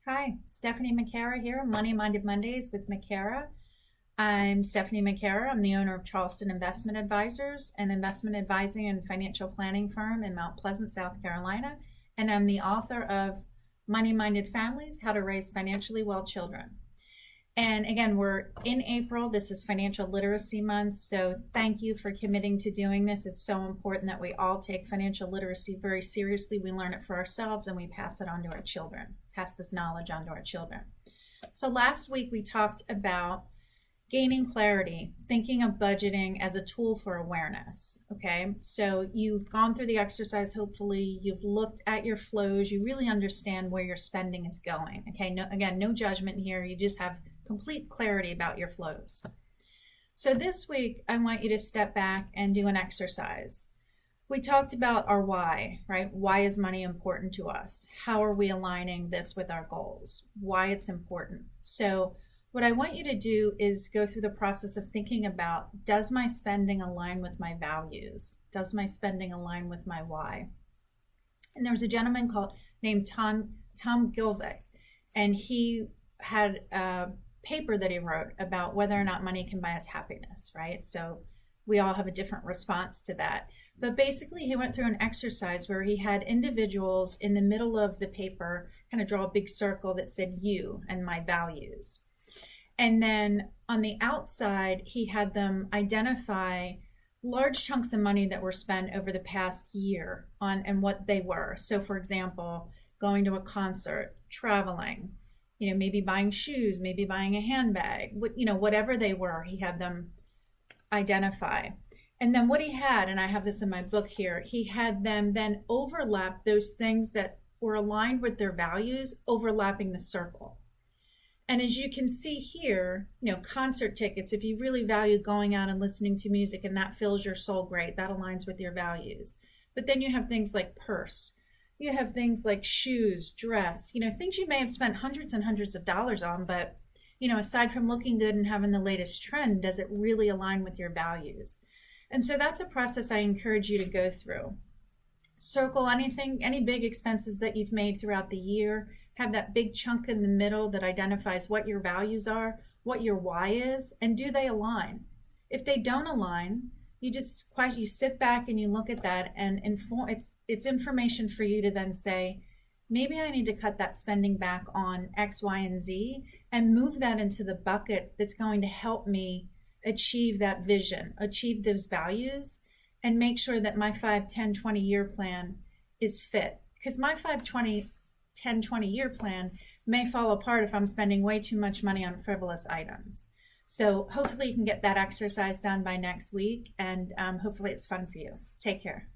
Hi, Stephanie Mackara here, Money Minded Mondays with Mackara. I'm Stephanie Mackara. I'm the owner of Charleston Investment Advisors, an investment advising and financial planning firm in Mount Pleasant, South Carolina. And I'm the author of Money Minded Families, How to Raise Financially Well Children. And again, we're in April. This is Financial Literacy Month. So thank you for committing to doing this. It's so important that we all take financial literacy very seriously. We learn it for ourselves and we pass it on to our children, pass this knowledge on to our children. So last week we talked about gaining clarity, thinking of budgeting as a tool for awareness. Okay, so you've gone through the exercise, hopefully, you've looked at your flows, you really understand where your spending is going. Okay, no judgment here, you just have complete clarity about your flows. So this week, I want you to step back and do an exercise. We talked about our why, right? Why is money important to us? How are we aligning this with our goals? Why it's important. So what I want you to do is go through the process of thinking about, does my spending align with my values? Does my spending align with my why? And there was a gentleman named Tom Gilvik, and he had a paper that he wrote about whether or not money can buy us happiness, right? So we all have a different response to that. But basically, he went through an exercise where he had individuals in the middle of the paper kind of draw a big circle that said you and my values. And then on the outside, he had them identify large chunks of money that were spent over the past year on and what they were. So for example, going to a concert, traveling, maybe buying shoes, maybe buying a handbag, whatever they were, he had them identify. And then what he had, and I have this in my book here, he had them then overlap those things that were aligned with their values, overlapping the circle. And as you can see here, concert tickets, if you really value going out and listening to music and that fills your soul, great, that aligns with your values. But then you have things like purse. You have things like shoes, dress, things you may have spent hundreds and hundreds of dollars on, but, aside from looking good and having the latest trend, does it really align with your values? And so that's a process I encourage you to go through. Circle any big expenses that you've made throughout the year. Have that big chunk in the middle that identifies what your values are, what your why is, and do they align? If they don't align, you sit back and you look at that, and it's information for you to then say, maybe I need to cut that spending back on X, Y, and Z and move that into the bucket that's going to help me achieve that vision, achieve those values, and make sure that my 5, 10, 20-year plan is fit. Because my 5, 10, 20-year plan may fall apart if I'm spending way too much money on frivolous items. So hopefully you can get that exercise done by next week, and hopefully it's fun for you. Take care.